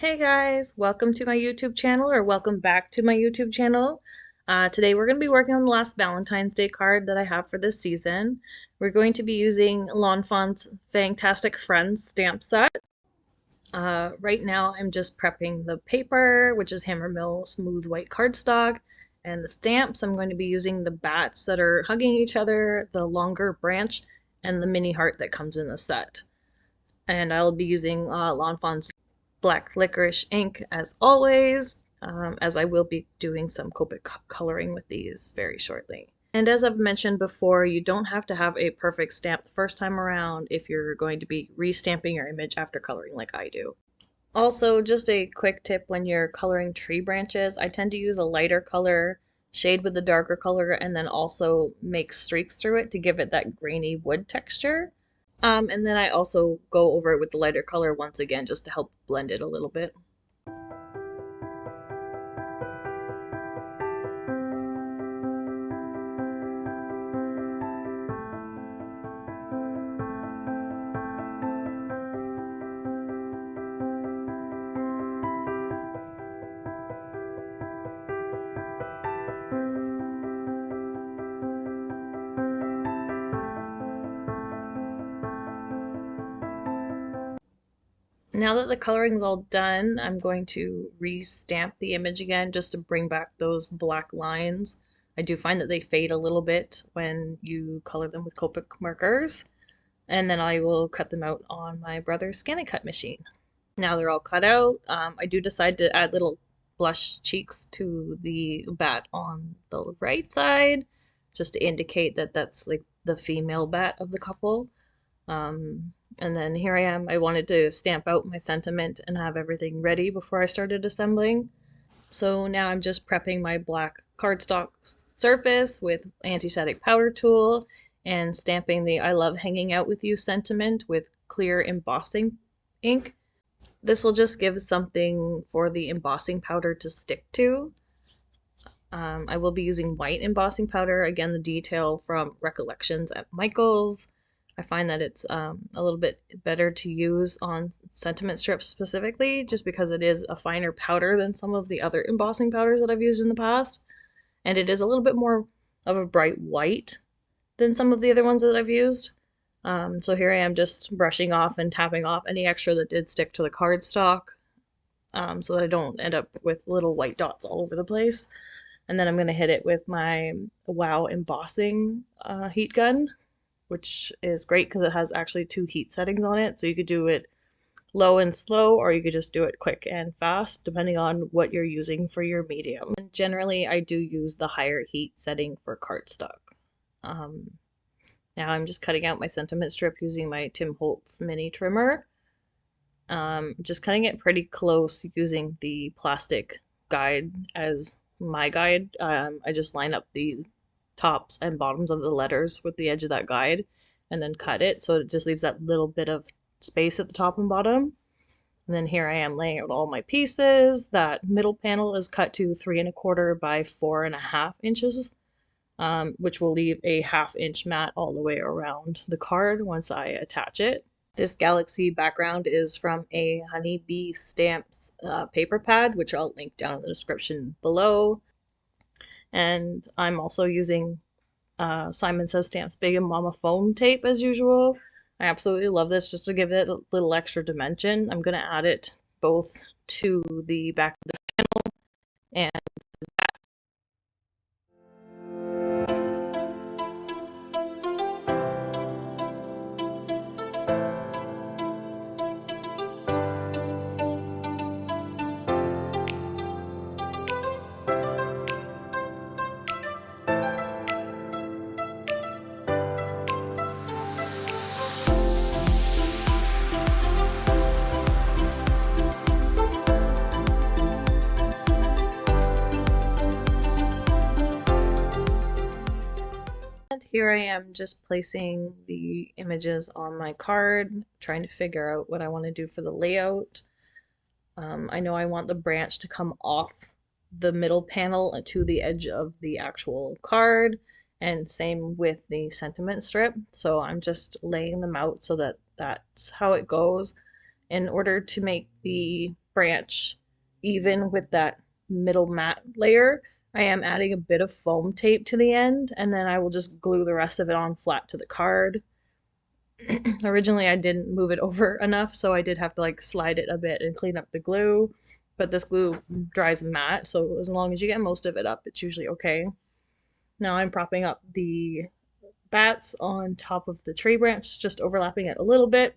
Hey guys, welcome to my YouTube channel, or welcome back to my YouTube channel. Today we're going to be working on the last Valentine's Day card that I have for this season. We're going to be using L'Enfant's Fangtastic Friends stamp set. Right now I'm just prepping the paper, which is Hammermill smooth white cardstock, and the stamps. I'm going to be using the bats that are hugging each other, the longer branch, and the mini heart that comes in the set. And I'll be using L'Enfant's black licorice ink as always, as I will be doing some Copic coloring with these very shortly. And as I've mentioned before, you don't have to have a perfect stamp the first time around if you're going to be restamping your image after coloring like I do. Also, just a quick tip when you're coloring tree branches, I tend to use a lighter color, shade with the darker color, and then also make streaks through it to give it that grainy wood texture. And then I also go over it with the lighter color once again just to help blend it a little bit. Now that the coloring's all done, I'm going to re-stamp the image again just to bring back those black lines. I do find that they fade a little bit when you color them with Copic markers. And then I will cut them out on my brother's Scan-and-Cut machine. Now they're all cut out. I do decide to add little blush cheeks to the bat on the right side, just to indicate that that's like the female bat of the couple. And then here I am. I wanted to stamp out my sentiment and have everything ready before I started assembling. So now I'm just prepping my black cardstock surface with anti-static powder tool and stamping the I love hanging out with you sentiment with clear embossing ink. This will just give something for the embossing powder to stick to. I will be using white embossing powder, again the detail from Recollections at Michael's. I find that it's a little bit better to use on sentiment strips specifically, just because it is a finer powder than some of the other embossing powders that I've used in the past. And it is a little bit more of a bright white than some of the other ones that I've used. So here I am just brushing off and tapping off any extra that did stick to the cardstock, so that I don't end up with little white dots all over the place. And then I'm going to hit it with my Wow embossing heat gun, which is great because it has actually 2 heat settings on it. So you could do it low and slow, or you could just do it quick and fast, depending on what you're using for your medium. And generally, I do use the higher heat setting for cardstock. Now I'm just cutting out my sentiment strip using my Tim Holtz mini trimmer. Just cutting it pretty close using the plastic guide as my guide. I just line up the tops and bottoms of the letters with the edge of that guide and then cut it so it just leaves that little bit of space at the top and bottom. And then here I am laying out all my pieces. That middle panel is cut to 3 1/4 by 4.5 inches, which will leave a 1/2 inch mat all the way around the card once I attach it. This galaxy background is from a Honeybee Stamps paper pad, which I'll link down in the description below. And I'm also using Simon Says Stamps Big and Mama foam tape as usual. I absolutely love this just to give it a little extra dimension. I'm going to add it both to the back of this panel and here I am just placing the images on my card, trying to figure out what I want to do for the layout. I know I want the branch to come off the middle panel to the edge of the actual card, and same with the sentiment strip. So I'm just laying them out so that that's how it goes. In order to make the branch even with that middle matte layer, I am adding a bit of foam tape to the end, and then I will just glue the rest of it on flat to the card. Originally, I didn't move it over enough, so I did have to like slide it a bit and clean up the glue. But this glue dries matte, so as long as you get most of it up, it's usually okay. Now I'm propping up the bats on top of the tree branch, just overlapping it a little bit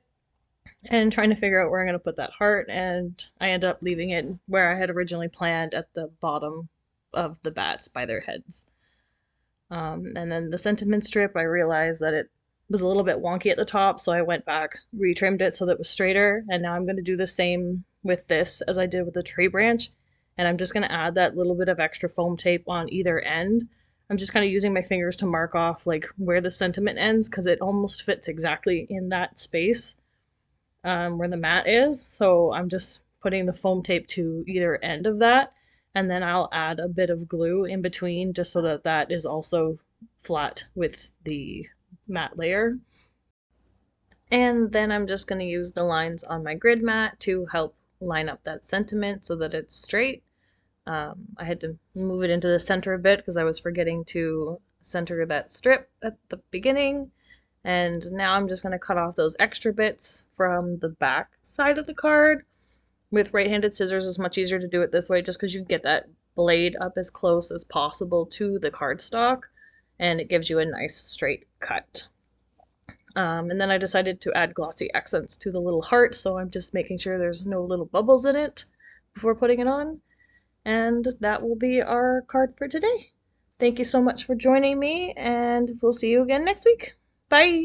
and trying to figure out where I'm going to put that heart. And I ended up leaving it where I had originally planned at the bottom of the bats by their heads. And then the sentiment strip, I realized that it was a little bit wonky at the top, so I went back, retrimmed it so that it was straighter, and now I'm going to do the same with this as I did with the tree branch, and I'm just going to add that little bit of extra foam tape on either end. I'm just kind of using my fingers to mark off like where the sentiment ends because it almost fits exactly in that space where the mat is, so I'm just putting the foam tape to either end of that, and then I'll add a bit of glue in between just so that that is also flat with the matte layer. And then I'm just going to use the lines on my grid mat to help line up that sentiment so that it's straight. I had to move it into the center a bit because I was forgetting to center that strip at the beginning. And now I'm just going to cut off those extra bits from the back side of the card. With right-handed scissors, it's much easier to do it this way just because you get that blade up as close as possible to the cardstock, and it gives you a nice straight cut. And then I decided to add glossy accents to the little heart, so I'm just making sure there's no little bubbles in it before putting it on. And that will be our card for today. Thank you so much for joining me, and we'll see you again next week. Bye!